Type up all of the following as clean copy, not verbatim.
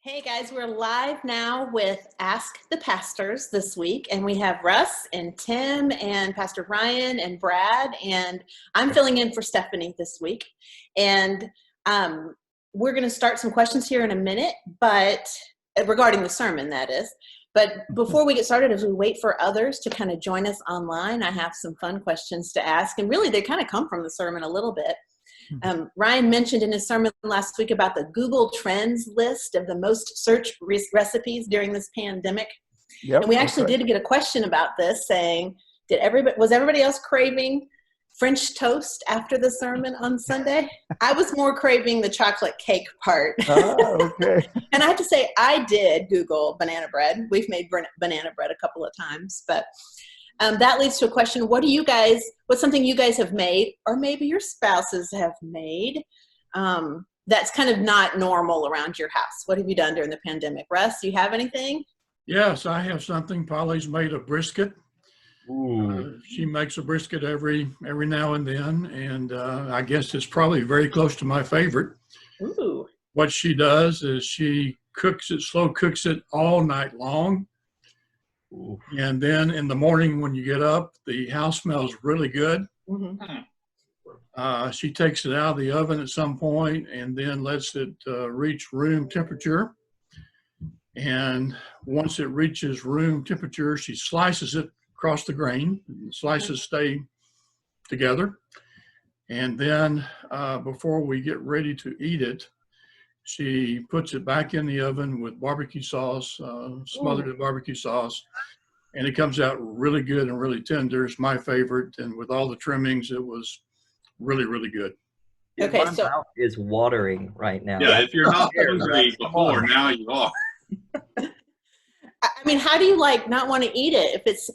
Hey guys, we're live now with Ask the Pastors this week, and we have Russ and Tim and Pastor Ryan and Brad, and I'm filling in for Stephanie this week. And we're going to start some questions here in a minute, but regarding the sermon, that is. But before we get started, as we wait for others to kind of join us online, I have some fun questions to ask, and really they kind of come from the sermon a little bit. Ryan mentioned in his sermon last week about the Google Trends list of the most searched recipes during this pandemic. Yep, and we actually did get a question about this saying, was everybody else craving French toast after the sermon on Sunday? I was more craving the chocolate cake part. Okay. And I have to say, I did Google banana bread. We've made banana bread a couple of times, but that leads to a question. What's something you guys have made, or maybe your spouses have made, that's kind of not normal around your house? What have you done during the pandemic? Russ, do you have anything? Yes, I have something. Polly's made a brisket. She makes a brisket every now and then, and I guess it's probably very close to my favorite. Ooh. What she does is she slow cooks it all night long. And then in the morning when you get up, the house smells really good. Mm-hmm. She takes it out of the oven at some point and then lets it reach room temperature. And once it reaches room temperature, she slices it across the grain. The slices stay together. And then before we get ready to eat it, she puts it back in the oven with barbecue sauce, smothered in barbecue sauce, and it comes out really good and really tender. It's my favorite, and with all the trimmings, it was really, really good. Okay, my mouth is watering right now. Yeah, if you're not hungry before, now you are. I mean, how do you not want to eat it if it's,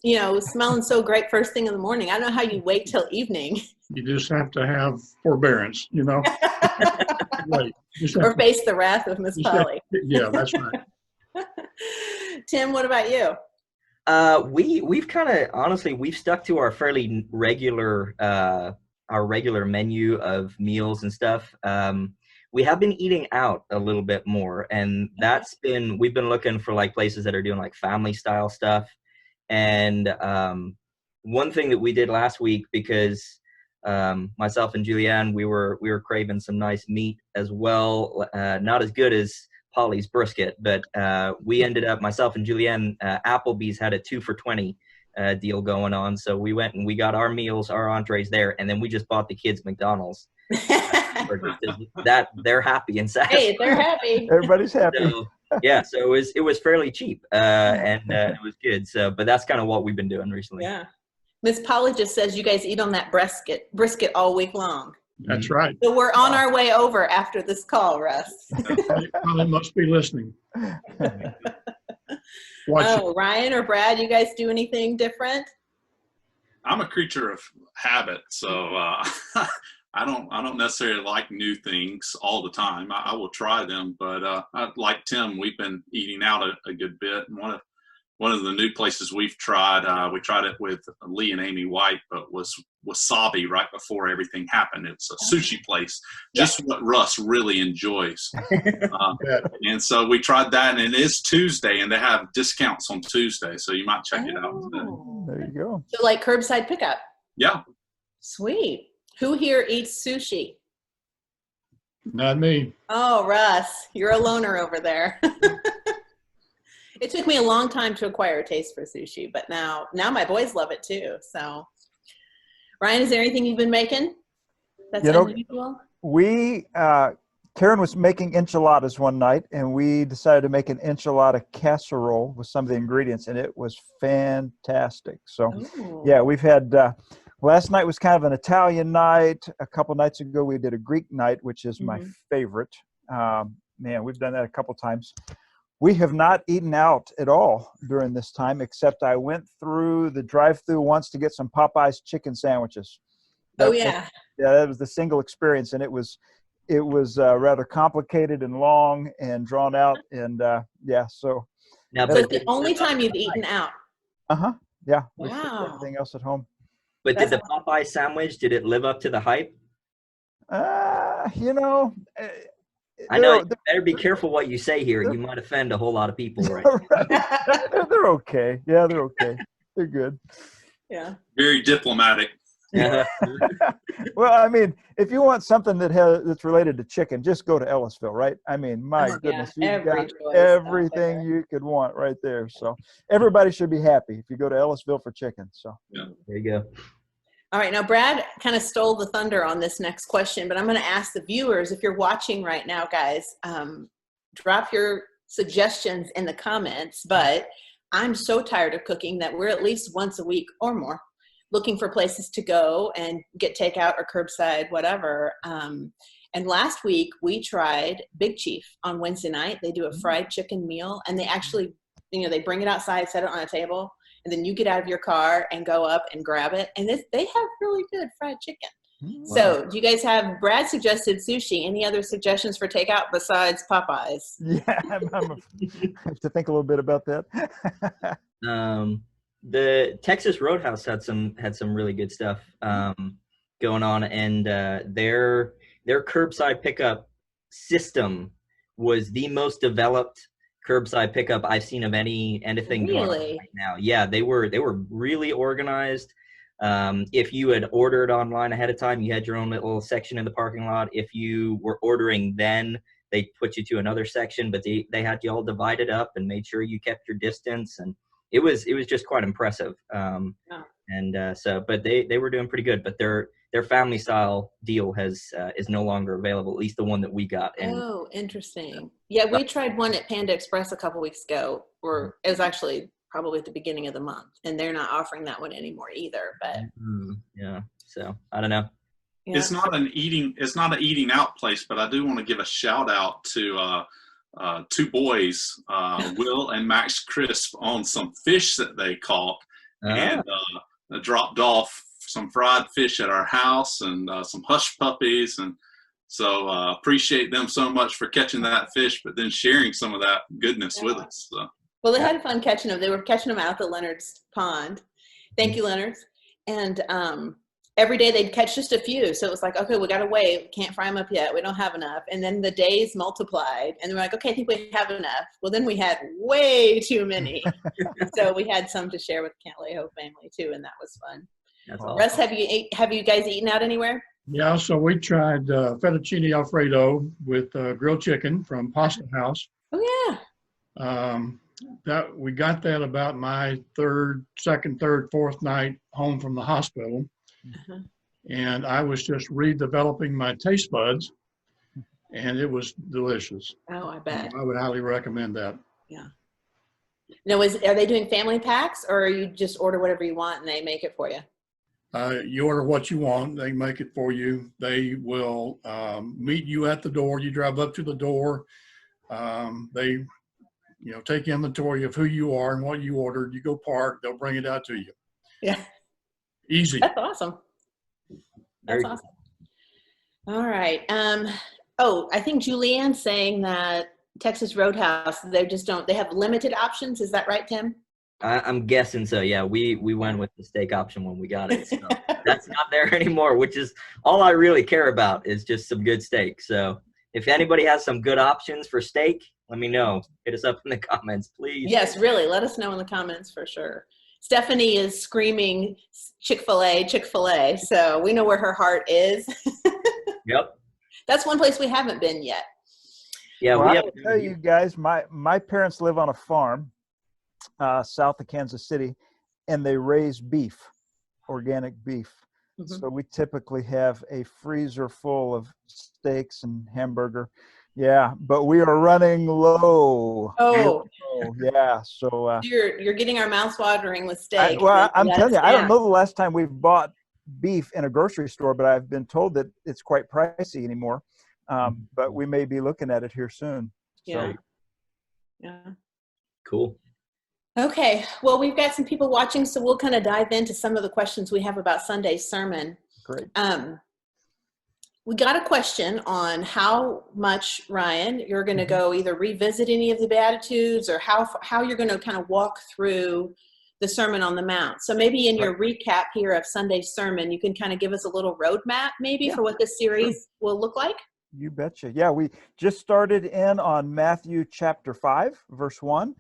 smelling so great first thing in the morning? I don't know how you wait till evening. You just have to have forbearance, Right. Or face the wrath of Miss Polly. Yeah, that's right. Tim, what about you? We've kind of, honestly, we've stuck to our fairly regular, our regular menu of meals and stuff. We have been eating out a little bit more, and we've been looking for places that are doing family style stuff. And one thing that we did last week, because myself and Julianne, we were craving some nice meat as well. Not as good as Polly's brisket, but we ended up, myself and Julianne, Applebee's had a 2 for $20 deal going on. So we went and we got our meals, our entrees there, and then we just bought the kids McDonald's. That they're happy and satisfied. Hey, they're happy. Everybody's happy. So, yeah, so it was fairly cheap, and it was good. So, but that's kind of what we've been doing recently. Yeah. Miss Polly just says you guys eat on that brisket all week long. That's right. So we're on our way over after this call, Russ. Polly must be listening. Ryan or Brad, you guys do anything different? I'm a creature of habit, so I don't necessarily like new things all the time. I will try them, but like Tim, we've been eating out a good bit. And one of the new places we've tried, we tried it with Lee and Amy White, but was wasabi right before everything happened. It's a sushi place, just what Russ really enjoys. And so we tried that, and it is Tuesday, and they have discounts on Tuesday, so you might check it out today. There you go. So curbside pickup. Yeah. Sweet. Who here eats sushi? Not me. Oh, Russ, you're a loner over there. It took me a long time to acquire a taste for sushi, but now my boys love it too. So, Ryan, is there anything you've been making that's unusual? Karen was making enchiladas one night, and we decided to make an enchilada casserole with some of the ingredients, and it was fantastic. So, yeah, we've had, last night was kind of an Italian night. A couple nights ago, we did a Greek night, which is my favorite. We've done that a couple times. We have not eaten out at all during this time, except I went through the drive-thru once to get some Popeye's chicken sandwiches. That was the single experience, and it was rather complicated and long and drawn out, and so. Now, but it's the only time you've eaten out. Yeah. Wow. Everything else at home. But did the Popeye sandwich, did it live up to the hype? I know you better be careful what you say here. You might offend a whole lot of people, right? They're okay. Yeah, they're okay. They're good. Yeah. Very diplomatic. Well, I mean, if you want something that's related to chicken, just go to Ellisville, right? I mean, my goodness, you've got everything you could want right there. So everybody should be happy if you go to Ellisville for chicken. So Yeah. There you go. All right, now Brad kind of stole the thunder on this next question, but I'm going to ask the viewers, if you're watching right now, guys, drop your suggestions in the comments. But I'm so tired of cooking that we're at least once a week or more looking for places to go and get takeout or curbside, whatever. And last week we tried Big Chief on Wednesday night. They do a fried chicken meal, and they actually, they bring it outside, set it on a table, and then you get out of your car and go up and grab it. And they have really good fried chicken. wow. So do you guys have, Brad suggested sushi. Any other suggestions for takeout besides Popeyes? Yeah, I have to think a little bit about that. The Texas Roadhouse had some really good stuff going on, and their curbside pickup system was the most developed curbside pickup I've seen of anything going on right now. Yeah, they were really organized. If you had ordered online ahead of time, you had your own little section in the parking lot. If you were ordering then, they put you to another section, but they had you all divided up and made sure you kept your distance, and it was just quite impressive. And but they were doing pretty good, but their family style deal is no longer available, at least the one that we got. And oh, interesting. Yeah, we tried one at Panda Express a couple weeks ago, or it was actually probably at the beginning of the month, and they're not offering that one anymore either. But yeah, so I don't know. Yeah. It's not an eating out place, but I do want to give a shout out to two boys, Will and Max Crisp, on some fish that they caught, and dropped off some fried fish at our house, and some hush puppies, and so appreciate them so much for catching that fish, but then sharing some of that goodness with us. So. Well, they had fun catching them. They were catching them out at Leonard's pond. Thank you, Leonard's. And every day they'd catch just a few. So it was like, okay, we got to wait. We can't fry them up yet. We don't have enough. And then the days multiplied. And we're like, okay, I think we have enough. Well, then we had way too many. So we had some to share with the Cantalejo family too. And that was fun. That's awesome. Russ, have you guys eaten out anywhere? Yeah, so we tried fettuccine Alfredo with grilled chicken from Pasta House. Oh, yeah. That we got that about my second, third, fourth night home from the hospital. Uh-huh. And I was just redeveloping my taste buds, and it was delicious. Oh, I bet. I would highly recommend that. Yeah. Now, are they doing family packs, or you just order whatever you want and they make it for you? You order what you want, they make it for you. They will meet you at the door. You drive up to the door. They take inventory of who you are and what you ordered. You go park, they'll bring it out to you. Yeah. Easy. That's awesome. That's awesome. All right. I think Julianne's saying that Texas Roadhouse, they have limited options. Is that right, Tim? I'm guessing so. Yeah, we went with the steak option when we got it. So that's not there anymore, which is all I really care about, is just some good steak. So if anybody has some good options for steak, let me know. Hit us up in the comments, please. Yes, really. Let us know in the comments for sure. Stephanie is screaming Chick-fil-A, Chick-fil-A. So we know where her heart is. Yep. That's one place we haven't been yet. Yeah, well, I will tell you guys, my parents live on a farm south of Kansas City, and they raise beef, organic beef. Mm-hmm. So we typically have a freezer full of steaks and hamburger. Yeah, but we are running low. Oh, yeah. So you're getting our mouths watering with steak. I'm telling you, I don't know the last time we've bought beef in a grocery store, but I've been told that it's quite pricey anymore. But we may be looking at it here soon. Yeah. So. Yeah. Cool. Okay. Well, we've got some people watching, so we'll kind of dive into some of the questions we have about Sunday's sermon. Great. We got a question on how much, Ryan, you're going to go either revisit any of the Beatitudes, or how you're going to kind of walk through the Sermon on the Mount. So maybe in your recap here of Sunday's sermon, you can kind of give us a little roadmap maybe for what this series will look like. You betcha. Yeah, we just started in on Matthew chapter 5, verse 1.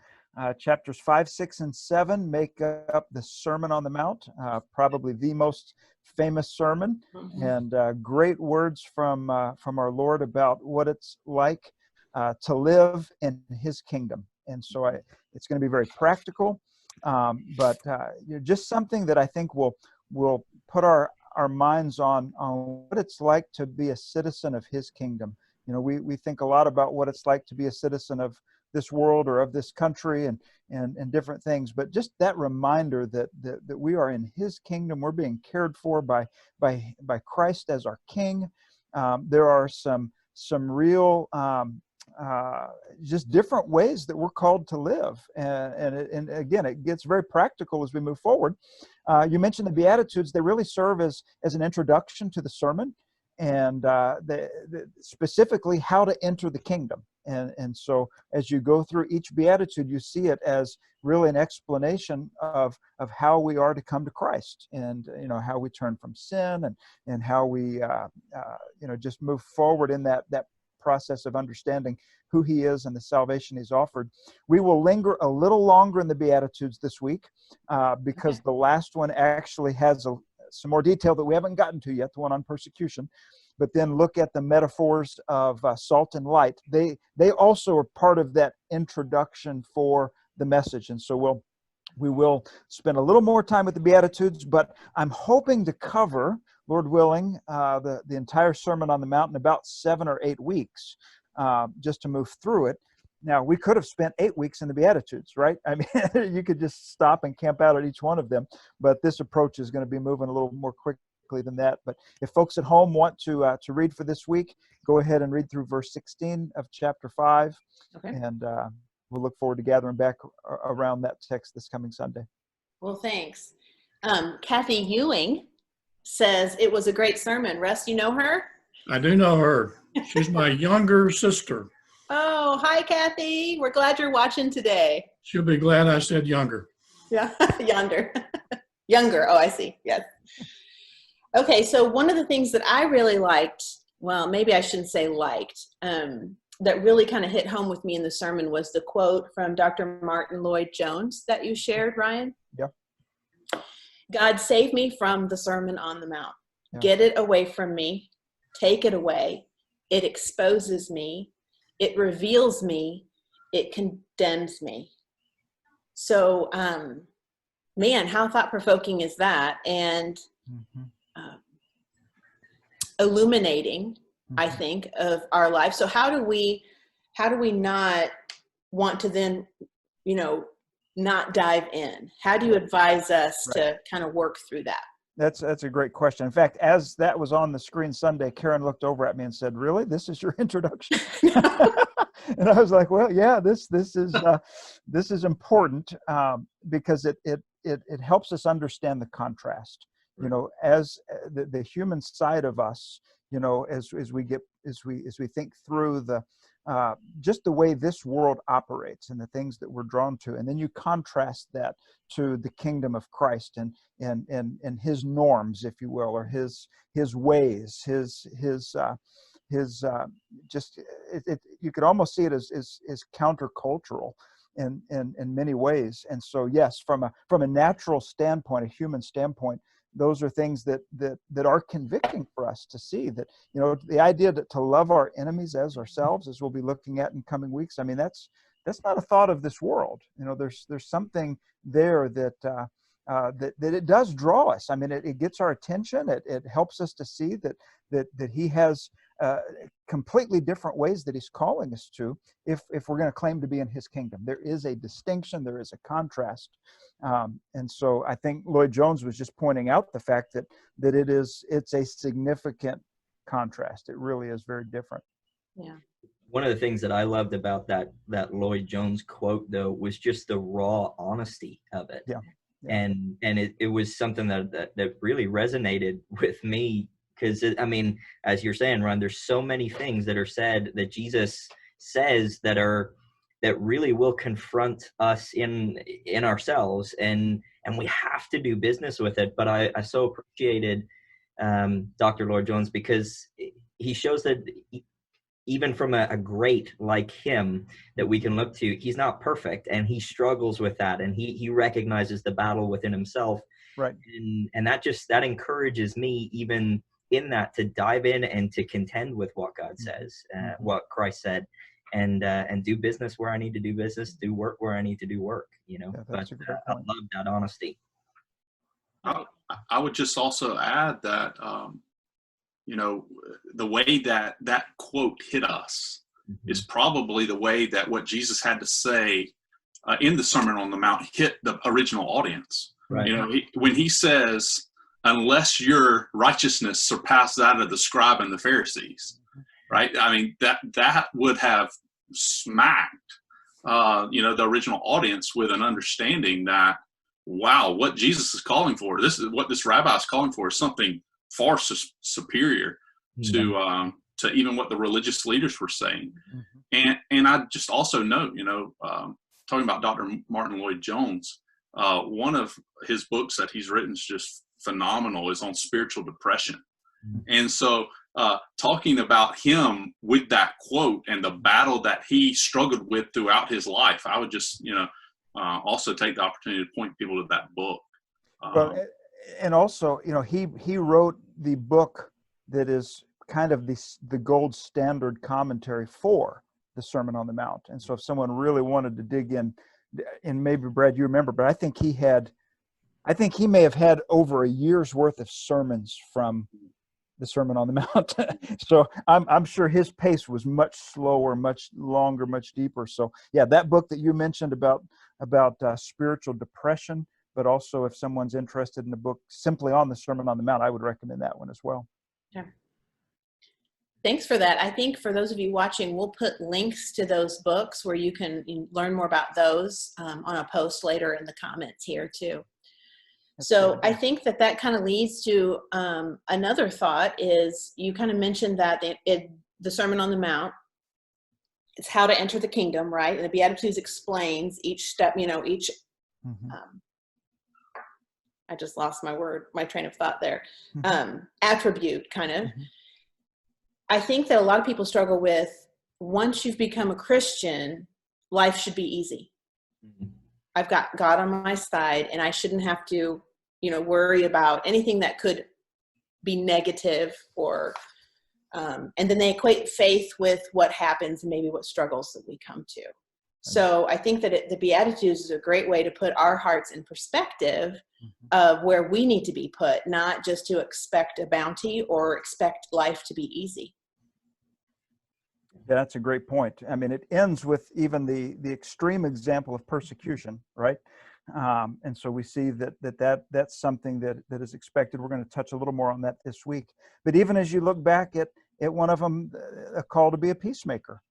Chapters 5, 6, and 7 make up the Sermon on the Mount, probably the most famous sermon, and great words from our Lord about what it's like to live in His kingdom. And so it's going to be very practical, but just something that I think will put our minds on what it's like to be a citizen of His kingdom. We think a lot about what it's like to be a citizen of this world or of this country and different things, but just that reminder that we are in His kingdom, we're being cared for by Christ as our King. There are some real just different ways that we're called to live, and again, it gets very practical as we move forward. You mentioned the Beatitudes; they really serve as an introduction to the sermon, and specifically how to enter the kingdom. And so, as you go through each Beatitude, you see it as really an explanation of how we are to come to Christ, and how we turn from sin, and how we just move forward in that process of understanding who He is and the salvation He's offered. We will linger a little longer in the Beatitudes this week because the last one actually has some more detail that we haven't gotten to yet, the one on persecution. But then look at the metaphors of salt and light. They also are part of that introduction for the message. And so we will spend a little more time with the Beatitudes, but I'm hoping to cover, Lord willing, the entire Sermon on the Mount in about 7 or 8 weeks, just to move through it. Now, we could have spent 8 weeks in the Beatitudes, right? I mean, you could just stop and camp out at each one of them, but this approach is going to be moving a little more quickly than that. But if folks at home want to read for this week, go ahead and read through verse 16 of chapter 5, and we'll look forward to gathering back around that text this coming Sunday. Well, thanks. Kathy Ewing says it was a great sermon. Russ, you know her? I do know her. She's my younger sister. Oh, hi, Kathy. We're glad you're watching today. She'll be glad I said younger. Yeah, younger. Younger. Oh, I see. Yes. Okay, so one of the things that I really liked, well, maybe I shouldn't say liked, that really kind of hit home with me in the sermon was the quote from Dr. Martin Lloyd-Jones that you shared, Ryan. Yeah. God save me from the Sermon on the Mount. Yeah. Get it away from me. Take it away. It exposes me. It reveals me. It condemns me. So, man, how thought-provoking is that? And illuminating, I think, of our life. So how do we not want to then, not dive in? How do you advise us to kind of work through that? That's a great question. In fact, as that was on the screen Sunday, Karen looked over at me and said, "Really? This is your introduction?" And I was like, "Well, yeah, this is important because it helps us understand the contrast. As the human side of us, as we think through the just the way this world operates and the things that we're drawn to, and then you contrast that to the kingdom of Christ and His norms, if you will, or His ways, his just you could almost see it as countercultural in many ways. And so, yes, from a natural standpoint, a human standpoint, those are things that are convicting for us to see that, the idea to love our enemies as ourselves, as we'll be looking at in coming weeks. I mean, that's not a thought of this world. There's something there that it does draw us. I mean, it gets our attention. It helps us to see that He has completely different ways that He's calling us to if we're going to claim to be in His kingdom. There is a distinction. There is a contrast. And so I think Lloyd-Jones was just pointing out the fact that it's a significant contrast. It really is very different. Yeah. One of the things that I loved about that Lloyd-Jones quote, though, was just the raw honesty of it. Yeah. And it was something that really resonated with me, because I mean, as you're saying, Ron, there's so many things that are said that Jesus says that really will confront us in ourselves, and we have to do business with it. But I so appreciated Dr. Lloyd-Jones, because he shows that even from a great like him that we can look to, he's not perfect, and he struggles with that, and he recognizes the battle within himself. Right. And that encourages me, even in that, to dive in and to contend with what God says, what Christ said, and do business where I need to do business, do work where I need to do work, Yeah, but I love that honesty. I would just also add that, the way that that quote hit us is probably the way that what Jesus had to say in the Sermon on the Mount hit the original audience. Right. When he says, unless your righteousness surpassed that of the scribe and the Pharisees, right? I mean, that would have smacked, the original audience with an understanding that, wow, what Jesus is calling for, this is what this rabbi is calling for, is something far superior to even what the religious leaders were saying. And I just also note, talking about Dr. Martin Lloyd-Jones, one of his books that he's written is just phenomenal, is on spiritual depression. And so talking about him with that quote and the battle that he struggled with throughout his life, I would just, also take the opportunity to point people to that book. Well, and also, he wrote the book that is kind of the gold standard commentary for the Sermon on the Mount. And so if someone really wanted to dig in, and maybe Brad, you remember, but I think he may have had over a year's worth of sermons from the Sermon on the Mount. So I'm sure his pace was much slower, much longer, much deeper. So yeah, that book that you mentioned about spiritual depression, but also if someone's interested in a book simply on the Sermon on the Mount, I would recommend that one as well. Yeah. Thanks for that. I think for those of you watching, we'll put links to those books where you can learn more about those on a post later in the comments here too. So I think that kind of leads to another thought is, you kind of mentioned that the Sermon on the Mount, it's how to enter the kingdom, right? And the Beatitudes explains each step, each, I just lost my train of thought there, attribute kind of. I think that a lot of people struggle with, once you've become a Christian, life should be easy. I've got God on my side, and I shouldn't have to, worry about anything that could be negative or, and then they equate faith with what happens and maybe what struggles that we come to. So I think that the Beatitudes is a great way to put our hearts in perspective of where we need to be put, not just to expect a bounty or expect life to be easy. Yeah, that's a great point. I mean, it ends with even the extreme example of persecution, right? And so we see that's something that is expected. We're going to touch a little more on that this week. But even as you look back at one of them, a call to be a peacemaker.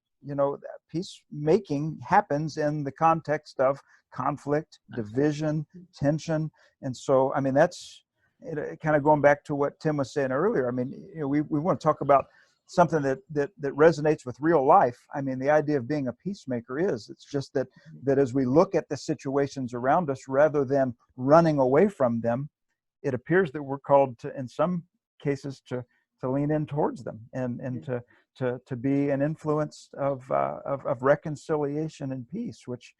Peacemaking happens in the context of conflict, division, tension. And so, I mean, that's kind of going back to what Tim was saying earlier. I mean, we want to talk about something that resonates with real life. I mean, the idea of being a peacemaker it's just that as we look at the situations around us, rather than running away from them, it appears that we're called to, in some cases, to lean in towards them and to be an influence of reconciliation and peace, which,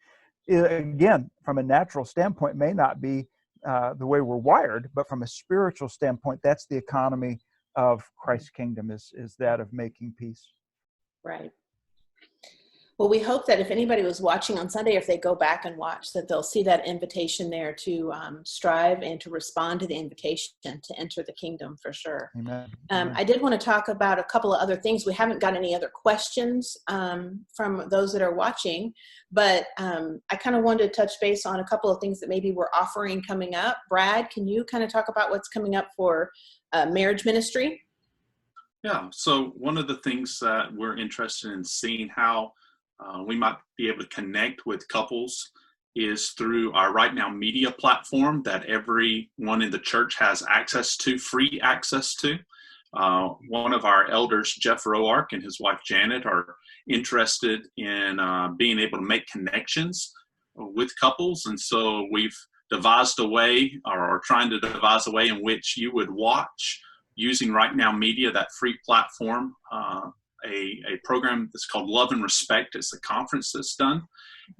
again, from a natural standpoint, may not be the way we're wired, but from a spiritual standpoint, that's the economy of Christ's kingdom, is that of making peace. Right. Well, we hope that if anybody was watching on Sunday, if they go back and watch, that they'll see that invitation there to strive and to respond to the invitation to enter the kingdom, for sure. Amen. I did want to talk about a couple of other things. We haven't got any other questions from those that are watching, but I kind of wanted to touch base on a couple of things that maybe we're offering coming up. Brad, can you kind of talk about what's coming up for marriage ministry? Yeah, so one of the things that we're interested in seeing how we might be able to connect with couples is through our Right Now media platform that everyone in the church has free access to. One of our elders, Jeff Roark, and his wife Janet are interested in being able to make connections with couples. And so we've devised a way, or are trying to devise a way, in which you would watch, using Right Now Media, that free platform, a program that's called Love and Respect. It's a conference that's done.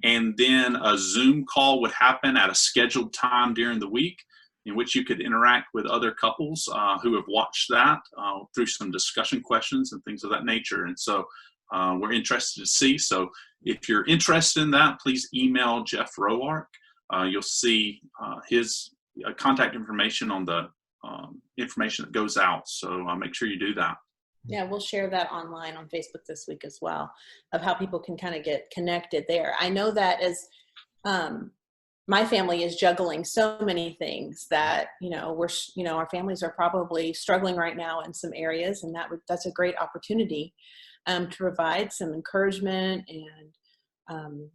And then a Zoom call would happen at a scheduled time during the week in which you could interact with other couples who have watched that through some discussion questions and things of that nature. And so we're interested to see. So if you're interested in that, please email Jeff Roark. You'll see his contact information on the information that goes out. So make sure you do that. Yeah, we'll share that online on Facebook this week as well, of how people can kind of get connected there. I know that as my family is juggling so many things that, our families are probably struggling right now in some areas, and that's a great opportunity to provide some encouragement and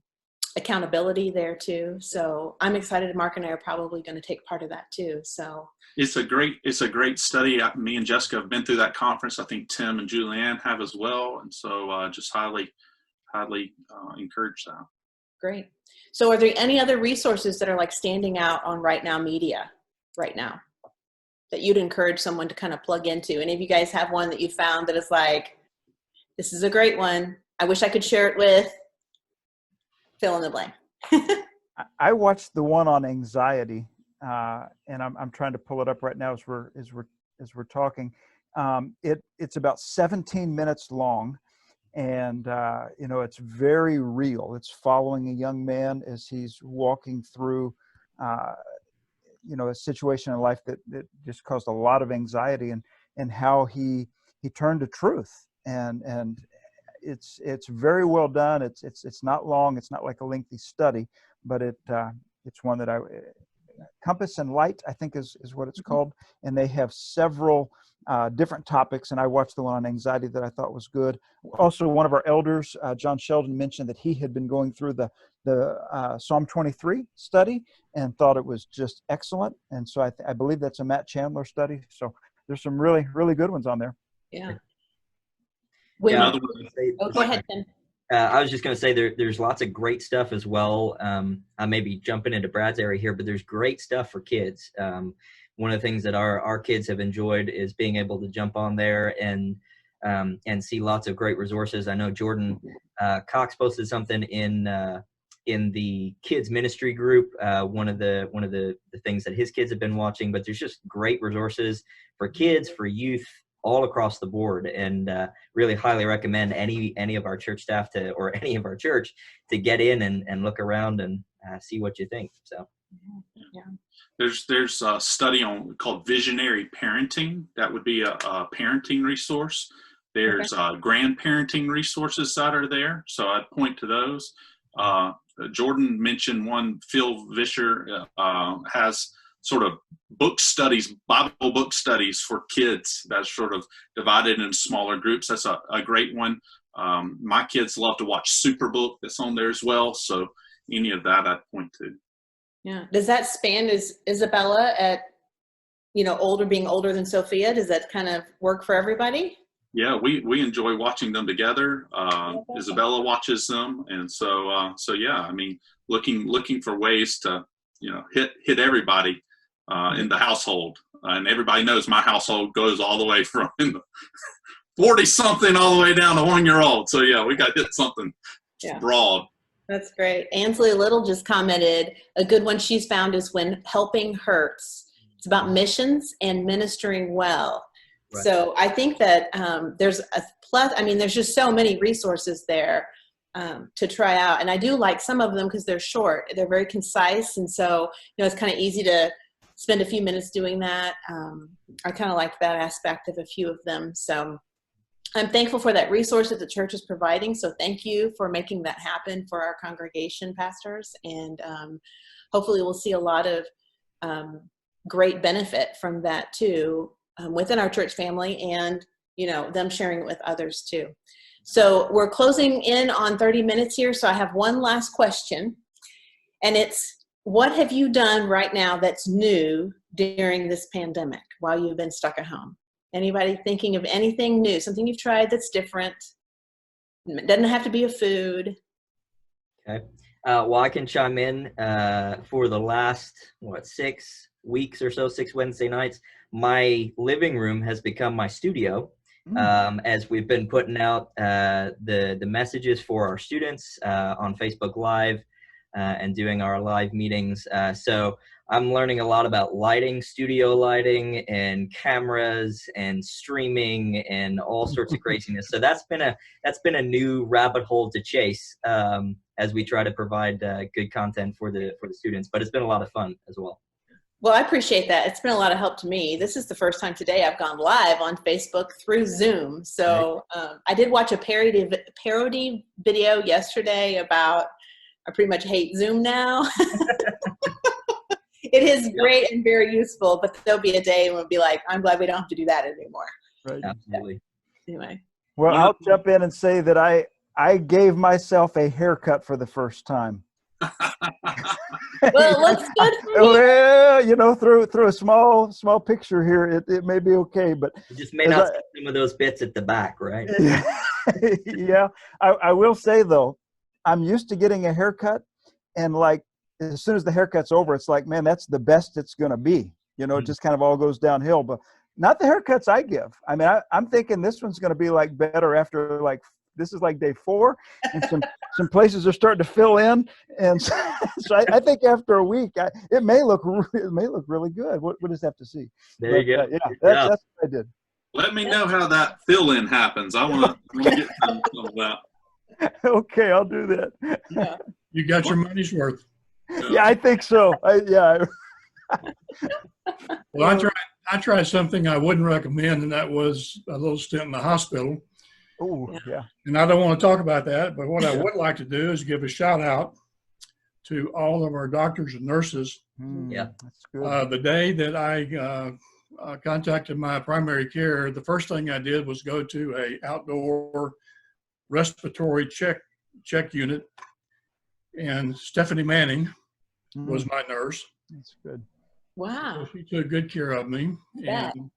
accountability there too. So I'm excited. Mark and I are probably going to take part of that too. So it's a great study. Me and Jessica have been through that conference. I think Tim and Julianne have as well. And so just highly encourage that. Great. So are there any other resources that are like standing out on Right Now Media right now that you'd encourage someone to kind of plug into? Any of you guys have one that you found that is like, this is a great one, I wish I could share it with, fill in the blank? I watched the one on anxiety, and I'm trying to pull it up right now as we're talking. It's about 17 minutes long, and it's very real. It's following a young man as he's walking through a situation in life that just caused a lot of anxiety, and how he turned to truth, and it's very well done. It's not long. It's not like a lengthy study, but it's one that Compass and Light, I think is what it's called. And they have several different topics. And I watched the one on anxiety that I thought was good. Also, one of our elders, John Sheldon, mentioned that he had been going through the Psalm 23 study and thought it was just excellent. And so I believe that's a Matt Chandler study. So there's some really, really good ones on there. Yeah. Go ahead, Tim. I was just going to say there's lots of great stuff as well. I may be jumping into Brad's area here, but there's great stuff for kids. One of the things that our kids have enjoyed is being able to jump on there and see lots of great resources. I know Jordan Cox posted something in the kids ministry group, one of the things that his kids have been watching. But there's just great resources for kids, for youth, all across the board, and really highly recommend any of our church staff or any of our church to get in and look around and see what you think. So yeah. There's a study called Visionary Parenting. That would be a parenting resource. There's grandparenting resources that are there, so I'd point to those. Jordan mentioned one. Phil Vischer has sort of book studies, Bible book studies for kids that's sort of divided into smaller groups. That's a great one. My kids love to watch Superbook. That's on there as well. So any of that I'd point to. Yeah. Does that span Isabella at, being older than Sophia? Does that kind of work for everybody? Yeah, we enjoy watching them together. Isabella watches them. And so yeah, I mean, looking for ways to, hit everybody in the household. And everybody knows my household goes all the way from 40-something all the way down to 1-year-old. So yeah, we got to hit something broad. That's great. Ansley Little just commented, a good one she's found is When Helping Hurts. It's about missions and ministering well. Right. So I think that there's just so many resources there to try out. And I do like some of them because they're short. They're very concise. And so, it's kind of easy to spend a few minutes doing that. I kind of like that aspect of a few of them. So I'm thankful for that resource that the church is providing. So thank you for making that happen for our congregation pastors. And hopefully we'll see a lot of great benefit from that too, within our church family, and, them sharing it with others too. So we're closing in on 30 minutes here. So I have one last question, and it's, what have you done right now that's new during this pandemic while you've been stuck at home? Anybody thinking of anything new, something you've tried that's different? It doesn't have to be a food. Okay. Well, I can chime in. For the last, 6 weeks or so, 6 Wednesday nights, my living room has become my studio. as we've been putting out the messages for our students on Facebook Live and doing our live meetings. So I'm learning a lot about lighting, studio lighting, and cameras, and streaming, and all sorts of craziness. So that's been a new rabbit hole to chase as we try to provide good content for the students. But it's been a lot of fun as well. Well, I appreciate that. It's been a lot of help to me. This is the first time today I've gone live on Facebook through Zoom. So I did watch a parody video yesterday about I pretty much hate Zoom now. It is great and very useful, but there'll be a day when we'll be like, I'm glad we don't have to do that anymore. Right. Absolutely. Anyway. Well, I'll jump in and say that I gave myself a haircut for the first time. Well, it looks good for me. Well, you know, through a small picture here, it may be okay, but You just may not see some of those bits at the back, right? Yeah. I will say though, I'm used to getting a haircut, and like as soon as the haircut's over, it's like, man, that's the best it's going to be. You know, it just kind of all goes downhill. But not the haircuts I give. I mean, I'm thinking this one's going to be like better after like. This is like day 4, and some places are starting to fill in, and so I think after a week, it may look really good. We'll just have to see. There you go. Yeah, that's what I did. Let me know how that fill-in happens. I want to get some of that. Okay, I'll do that. Yeah. You got your money's worth. Yeah, I think so. Well, I tried something I wouldn't recommend, and that was a little stint in the hospital. Oh, yeah. And I don't want to talk about that, but what I would like to do is give a shout out to all of our doctors and nurses. Yeah, that's good. The day that I contacted my primary care, the first thing I did was go to a outdoor respiratory check unit, and Stephanie Manning was my nurse. That's good. Wow. So she took good care of me, Yeah. and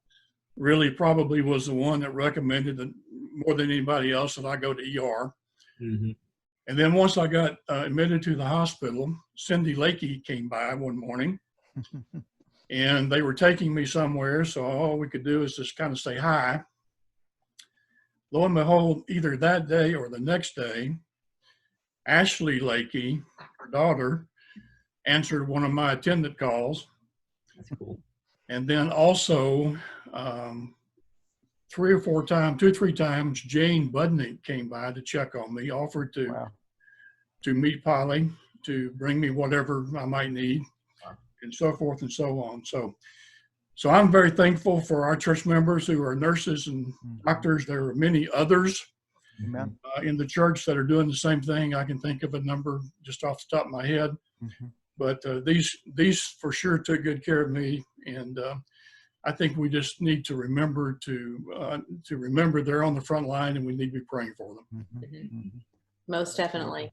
really probably was the one that recommended that more than anybody else that I go to ER. Mm-hmm. And then once I got admitted to the hospital, Cindy Lakey came by one morning, and they were taking me somewhere, so all we could do is just kind of say hi. Lo and behold, either that day or the next day, Ashley Lakey, her daughter, answered one of my attendant calls. That's cool. And then also 2 or 3 times, Jane Budnick came by to check on me, offered to meet Polly, to bring me whatever I might need, and so forth and so on. So I'm very thankful for our church members who are nurses and doctors. There are many others in the church that are doing the same thing. I can think of a number just off the top of my head. But these for sure took good care of me, and I think we just need to remember to remember they're on the front line, and we need to be praying for them. Most definitely.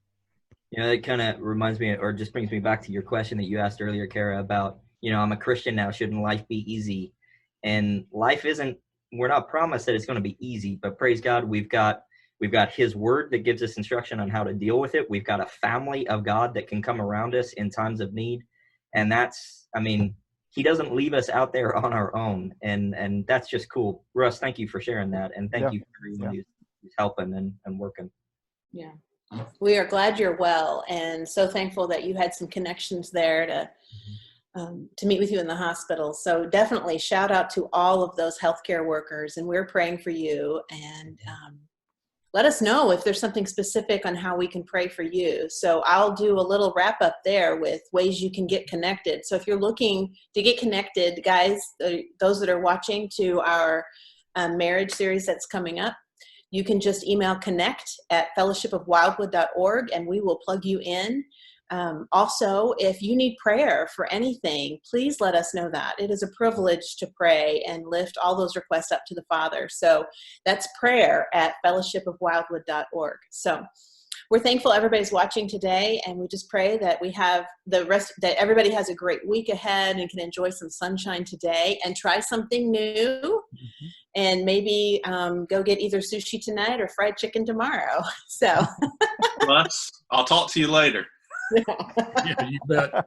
You know, it kind of reminds me, or just brings me back to your question that you asked earlier, Kara, about, you know, I'm a Christian now. Shouldn't life be easy? And life isn't. We're not promised that it's going to be easy, but praise God, we've got His Word that gives us instruction on how to deal with it. We've got a family of God that can come around us in times of need, and that's, I mean, He doesn't leave us out there on our own, and that's just cool. Russ, thank you for sharing that, and thank you for everyone who's helping and working. Yeah. We are glad you're well, and so thankful that you had some connections there to meet with you in the hospital. So definitely shout out to all of those healthcare workers, and we're praying for you, and let us know if there's something specific on how we can pray for you. So I'll do a little wrap up there with ways you can get connected. So if you're looking to get connected, guys, those that are watching, to our marriage series that's coming up, you can just email connect@fellowshipofwildwood.org, and we will plug you in. Also, if you need prayer for anything, please let us know that. It is a privilege to pray and lift all those requests up to the Father. So that's prayer@fellowshipofwildwood.org. So we're thankful everybody's watching today, and we just pray that we have that everybody has a great week ahead and can enjoy some sunshine today and try something new. And maybe go get either sushi tonight or fried chicken tomorrow. So Russ, I'll talk to you later. Yeah, you bet.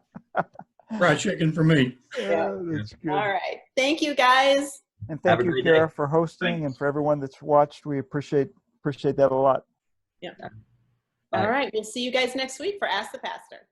Fried chicken for me. Yeah. That's good. All right. Thank you, guys. And Have thank a you, great Kara, day. for hosting, Thanks. and for everyone that's watched. We appreciate that a lot. Yeah. Bye. All right. We'll see you guys next week for Ask the Pastor.